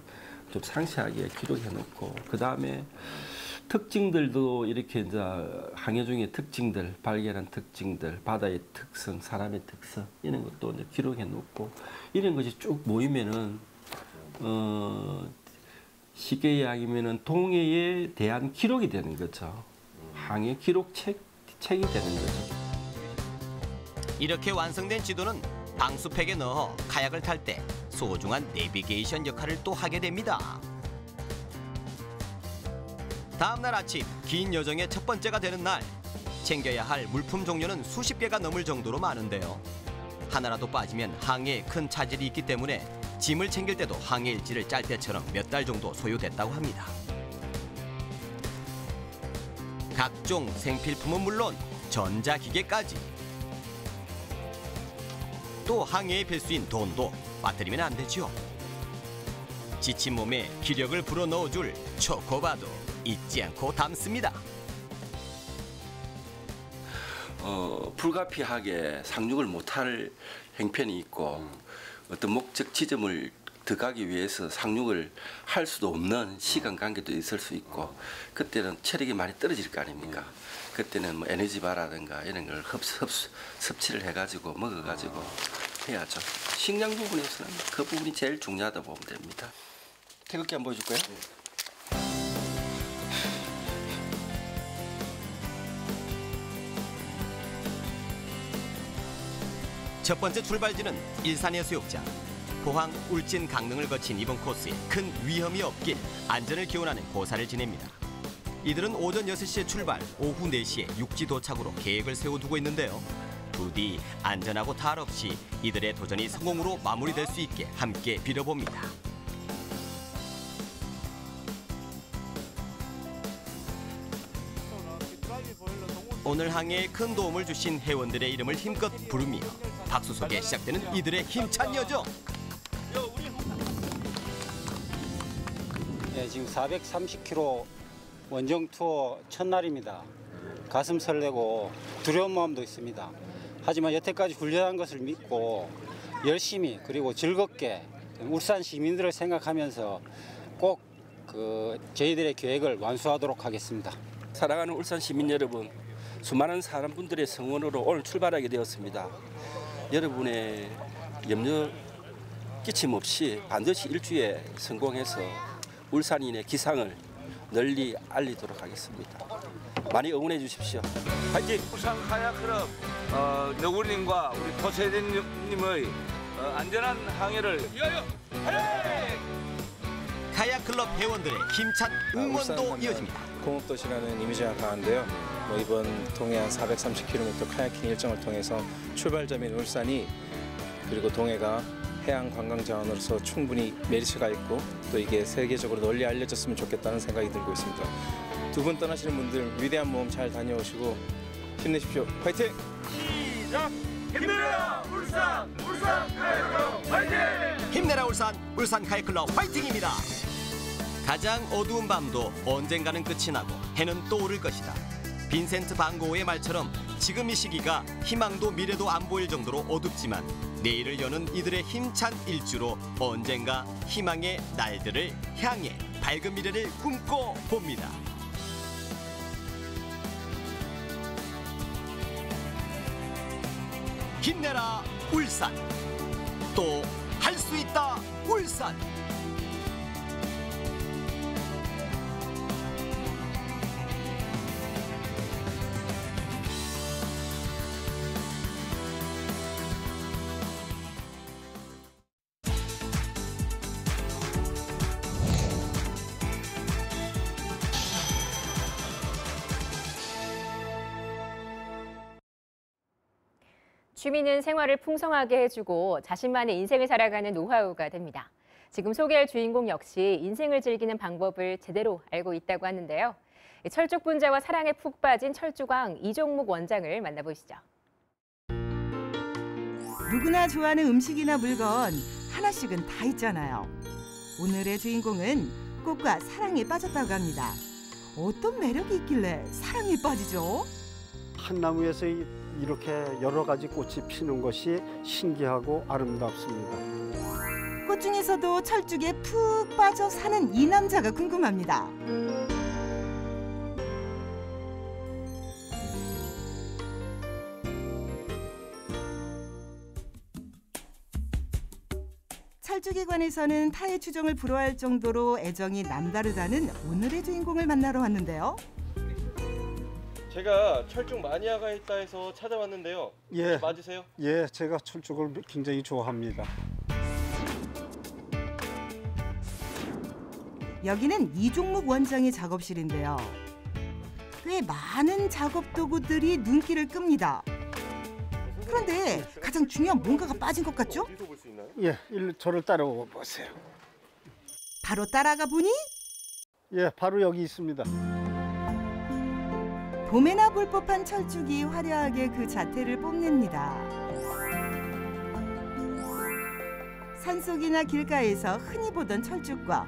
좀 상세하게 기록해 놓고 그 다음에 특징들도 이렇게 이제 항해 중의 특징들, 발견한 특징들, 바다의 특성, 사람의 특성 이런 것도 이제 기록해 놓고 이런 것이 쭉 모이면은 쉽게 이야기하면은 동해에 대한 기록이 되는 거죠. 항해 기록 책이 되는 거죠. 이렇게 완성된 지도는 방수팩에 넣어 카약을 탈 때 소중한 내비게이션 역할을 또 하게 됩니다. 다음 날 아침 긴 여정의 첫 번째가 되는 날 챙겨야 할 물품 종류는 수십 개가 넘을 정도로 많은데요. 하나라도 빠지면 항해에 큰 차질이 있기 때문에 짐을 챙길 때도 항해 일지를 짤 때처럼 몇 달 정도 소요됐다고 합니다. 각종 생필품은 물론 전자기계까지 또 항해의 필수인 돈도 빠뜨리면 안 되죠. 지친 몸에 기력을 불어넣어줄 초코바도 잊지 않고 담습니다. 불가피하게 상륙을 못할 행편이 있고 어떤 목적 지점을 더 가기 위해서 상륙을 할 수도 없는 시간 관계도 있을 수 있고 그때는 체력이 많이 떨어질 거 아닙니까? 그때는 뭐 에너지바라든가 이런 걸 섭취를 해가지고 먹어가지고 해야죠. 식량 부분에서는 그 부분이 제일 중요하다고 보면 됩니다. 태극기 한번 보여줄까요? 첫 번째 출발지는 일산해수욕장. 포항, 울진, 강릉을 거친 이번 코스에 큰 위험이 없길 안전을 기원하는 고사를 지냅니다. 이들은 오전 6시에 출발, 오후 4시에 육지 도착으로 계획을 세워두고 있는데요. 부디 안전하고 탈 없이 이들의 도전이 성공으로 마무리될 수 있게 함께 빌어봅니다. 오늘 항해에 큰 도움을 주신 회원들의 이름을 힘껏 부르며 박수 속에 시작되는 이들의 힘찬 여정. 네, 지금 430km 원정 투어 첫날입니다. 가슴 설레고 두려운 마음도 있습니다. 하지만 여태까지 훈련한 것을 믿고 열심히 그리고 즐겁게 울산 시민들을 생각하면서 꼭 저희들의 계획을 완수하도록 하겠습니다. 사랑하는 울산 시민 여러분, 수많은 사람분들의 성원으로 오늘 출발하게 되었습니다. 여러분의 염려 끼침 없이 반드시 일주에 성공해서 울산인의 기상을 널리 알리도록 하겠습니다. 많이 응원해 주십시오. 파이팅! 울산 카야클럽 너구리님과 우리 토세대님의 안전한 항해를 위하여 화이팅! 카야클럽 회원들의 힘찬 응원도 이어집니다. 공업도시라는 이미지가 강한데요. 이번 동해안 430km 카야킹 일정을 통해서 출발점인 울산이 그리고 동해가 해양 관광 자원으로서 충분히 메리트가 있고 또 이게 세계적으로 널리 알려졌으면 좋겠다는 생각이 들고 있습니다. 두 분 떠나시는 분들 위대한 모험 잘 다녀오시고 힘내십시오. 화이팅! 시작! 힘내라 울산 카야클럽 화이팅! 힘내라 울산 카야클럽 화이팅입니다. 가장 어두운 밤도 언젠가는 끝이 나고 해는 또 오를 것이다. 빈센트 반 고흐의 말처럼 지금 이 시기가 희망도 미래도 안 보일 정도로 어둡지만 내일을 여는 이들의 힘찬 일주로 언젠가 희망의 날들을 향해 밝은 미래를 꿈꿔 봅니다. 힘내라 울산, 또 할 수 있다 울산. 취미는 생활을 풍성하게 해주고 자신만의 인생을 살아가는 노하우가 됩니다. 지금 소개할 주인공 역시 인생을 즐기는 방법을 제대로 알고 있다고 하는데요. 철쭉 분재와 사랑에 푹 빠진 철쭉왕 이종묵 원장을 만나보시죠. 누구나 좋아하는 음식이나 물건 하나씩은 다 있잖아요. 오늘의 주인공은 꽃과 사랑에 빠졌다고 합니다. 어떤 매력이 있길래 사랑에 빠지죠? 한 나무에서 이렇게 여러 가지 꽃이 피는 것이 신기하고 아름답습니다. 꽃 중에서도 철쭉에 푹 빠져 사는 이 남자가 궁금합니다. 철쭉에 관해서는 타의 추정을 불허할 정도로 애정이 남다르다는 오늘의 주인공을 만나러 왔는데요. 제가 철쭉 마니아가 있다 해서 찾아왔는데요. 예. 맞으세요? 예, 제가 철쭉을 굉장히 좋아합니다. 여기는 이종묵 원장의 작업실인데요. 꽤 많은 작업 도구들이 눈길을 끕니다. 그런데 가장 중요한 뭔가가 빠진 것 같죠? 예, 저를 따라와 보세요. 바로 따라가 보니? 예, 바로 여기 있습니다. 봄에나 볼 법한 철쭉이 화려하게 그 자태를 뽐냅니다. 산속이나 길가에서 흔히 보던 철쭉과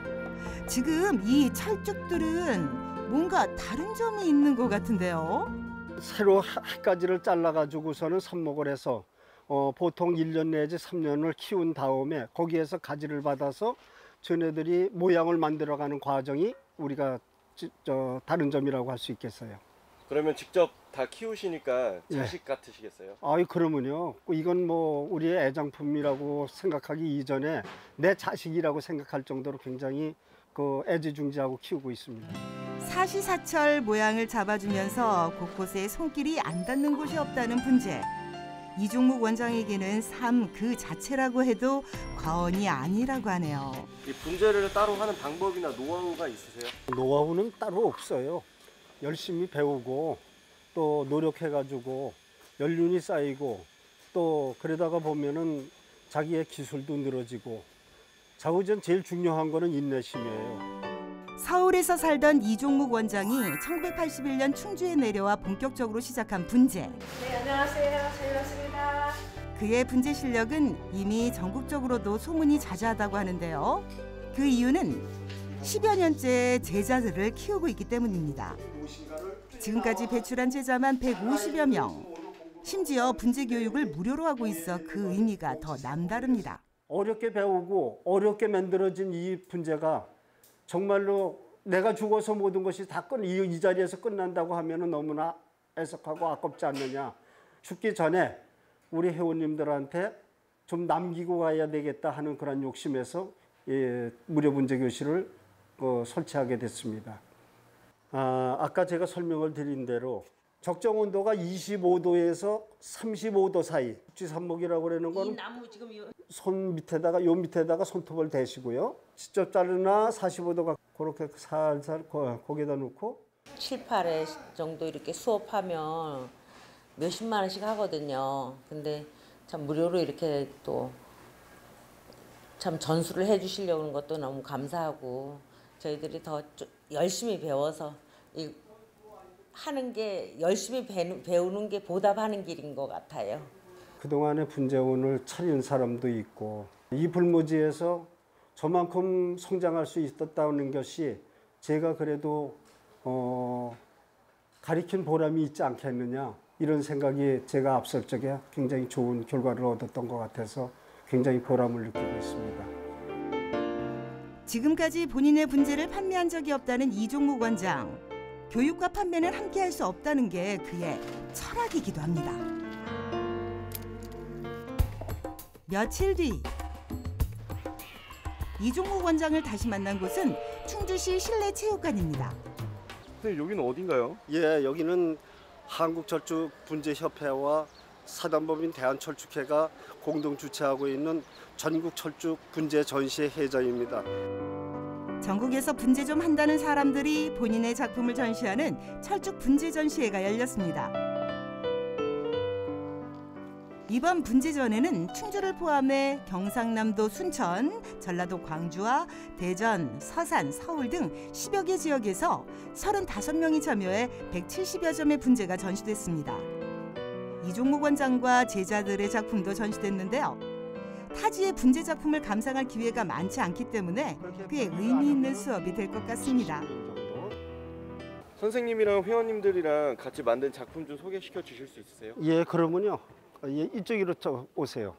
지금 이 철쭉들은 뭔가 다른 점이 있는 것 같은데요. 새로 한 가지를 잘라가지고서는 삽목을 해서 보통 1년 내지 3년을 키운 다음에 거기에서 가지를 받아서 전애들이 모양을 만들어가는 과정이 우리가 다른 점이라고 할 수 있겠어요. 그러면 직접 다 키우시니까 예. 자식 같으시겠어요? 아이 그러면요. 이건 뭐 우리의 애장품이라고 생각하기 이전에 내 자식이라고 생각할 정도로 굉장히 애지중지하고 키우고 있습니다. 사시사철 모양을 잡아주면서 곳곳에 손길이 안 닿는 곳이 없다는 분재. 이종묵 원장에게는 삶 그 자체라고 해도 과언이 아니라고 하네요. 이 분재를 따로 하는 방법이나 노하우가 있으세요? 노하우는 따로 없어요. 열심히 배우고 또 노력해가지고 연륜이 쌓이고 또 그러다가 보면은 자기의 기술도 늘어지고 자우전 제일 중요한 거는 인내심이에요. 서울에서 살던 이종묵 원장이 1981년 충주에 내려와 본격적으로 시작한 분재. 네, 안녕하세요. 잘 왔습니다. 그의 분재 실력은 이미 전국적으로도 소문이 자자하다고 하는데요. 그 이유는 10여 년째 제자들을 키우고 있기 때문입니다. 지금까지 배출한 제자만 150여 명. 심지어 분재 교육을 무료로 하고 있어 그 의미가 더 남다릅니다. 어렵게 배우고 어렵게 만들어진 이 분재가 정말로 내가 죽어서 모든 것이 다 이 자리에서 끝난다고 하면 너무나 애석하고 아깝지 않느냐. 죽기 전에 우리 회원님들한테 좀 남기고 가야 되겠다 하는 그런 욕심에서 무료 분재 교실을 설치하게 됐습니다. 아까 제가 설명을 드린 대로 적정 온도가 25도에서 35도 사이. 쥐삽목이라고 그러는 거는 손 밑에다가 요 밑에다가 손톱을 대시고요. 직접 자르나 45도가 그렇게 살살 거기다 놓고 7, 8회 정도 이렇게 수업하면 몇십만 원씩 하거든요. 근데 참 무료로 이렇게 또 참 전수를 해주시려고 하는 것도 너무 감사하고 저희들이 더 열심히 배워서 하는 게 열심히 배우는 게 보답하는 길인 것 같아요. 그동안에 분재원을 차린 사람도 있고 이 불모지에서 저만큼 성장할 수 있었다는 것이 제가 그래도 가리킨 보람이 있지 않겠느냐 이런 생각이 제가 앞설 적에 굉장히 좋은 결과를 얻었던 것 같아서 굉장히 보람을 느끼고 있습니다. 지금까지 본인의 분재를 판매한 적이 없다는 이종목 원장. 교육과 판매는 함께할 수 없다는 게 그의 철학이기도 합니다. 며칠 뒤 이종목 원장을 다시 만난 곳은 충주시 실내체육관입니다. 선생님 여기는 어딘가요? 예, 여기는 한국철쭉분재협회와 사단법인 대한철쭉회가 공동 주최하고 있는 전국철쭉 분재 전시회 회장입니다. 전국에서 분재 좀 한다는 사람들이 본인의 작품을 전시하는 철쭉 분재 전시회가 열렸습니다. 이번 분재전에는 충주를 포함해 경상남도 순천, 전라도 광주와 대전, 서산, 서울 등 10여 개 지역에서 35명이 참여해 170여 점의 분재가 전시됐습니다. 이종목 원장과 제자들의 작품도 전시됐는데요. 타지의 분재 작품을 감상할 기회가 많지 않기 때문에 꽤 의미 있는 수업이 될 것 같습니다. 선생님이랑 회원님들이랑 같이 만든 작품 좀 소개시켜 주실 수 있으세요? 예, 그러면요. 예, 이쪽으로 오세요.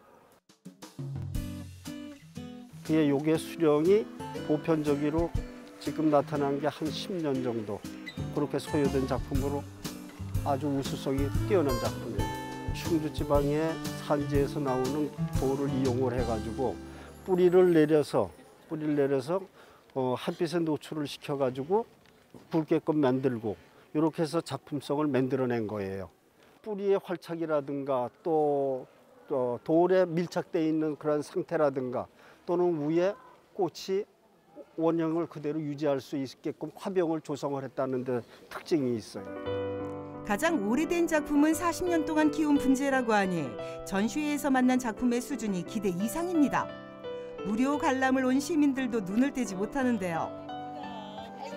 그의 요게 수령이 보편적으로 지금 나타난 게 한 10년 정도 그렇게 소요된 작품으로 아주 우수성이 뛰어난 작품이에요. 충주 지방의 산지에서 나오는 돌을 이용을 해가지고 뿌리를 내려서 햇빛에 노출을 시켜가지고 붉게끔 만들고 이렇게 해서 작품성을 만들어낸 거예요. 뿌리의 활착이라든가 또 돌에 밀착되어 있는 그런 상태라든가 또는 위에 꽃이 원형을 그대로 유지할 수 있게끔 화병을 조성을 했다는 데 특징이 있어요. 가장 오래된 작품은 40년 동안 키운 분재라고 하니 전시회에서 만난 작품의 수준이 기대 이상입니다. 무료 관람을 온 시민들도 눈을 떼지 못하는데요.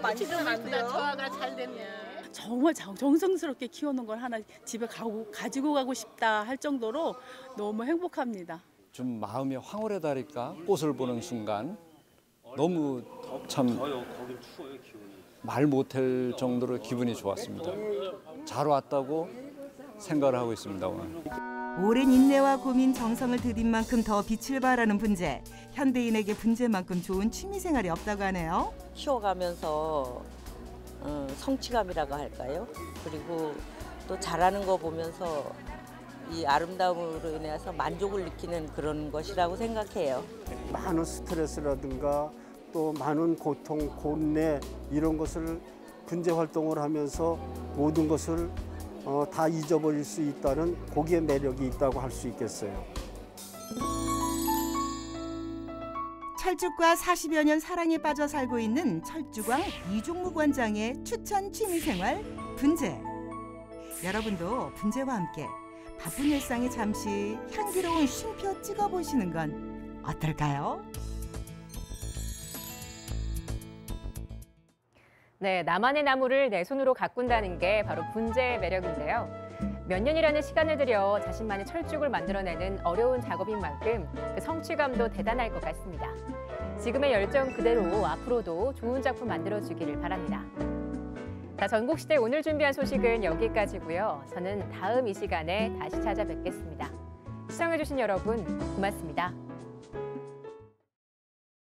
만지면 안 돼요. 조화가 잘 됐네. 정말 정성스럽게 키워놓은 걸 하나 집에 가지고 가고 싶다 할 정도로 너무 행복합니다. 좀 마음이 황홀하다니까 꽃을 보는 순간 너무 참 말 못할 정도로 기분이 좋았습니다. 잘 왔다고 생각을 하고 있습니다. 오늘. 오랜 인내와 고민 정성을 들인 만큼 더 빛을 발하는 분재. 현대인에게 분재만큼 좋은 취미생활이 없다고 하네요. 키워가면서 성취감이라고 할까요? 그리고 또 잘하는 거 보면서 이 아름다움으로 인해서 만족을 느끼는 그런 것이라고 생각해요. 많은 스트레스라든가 또 많은 고통, 곤내 이런 것을 분재 활동을 하면서 모든 것을 다 잊어버릴 수 있다는 거기에 매력이 있다고 할 수 있겠어요. 철쭉과 40여 년 사랑에 빠져 살고 있는 철쭉왕 이종목 원장의 추천 취미생활 분재. 여러분도 분재와 함께 바쁜 일상에 잠시 향기로운 쉼표 찍어보시는 건 어떨까요? 네, 나만의 나무를 내 손으로 가꾼다는 게 바로 분재의 매력인데요. 몇 년이라는 시간을 들여 자신만의 철쭉을 만들어내는 어려운 작업인 만큼 그 성취감도 대단할 것 같습니다. 지금의 열정 그대로 앞으로도 좋은 작품 만들어주기를 바랍니다. 자, 전국시대 오늘 준비한 소식은 여기까지고요. 저는 다음 이 시간에 다시 찾아뵙겠습니다. 시청해주신 여러분 고맙습니다.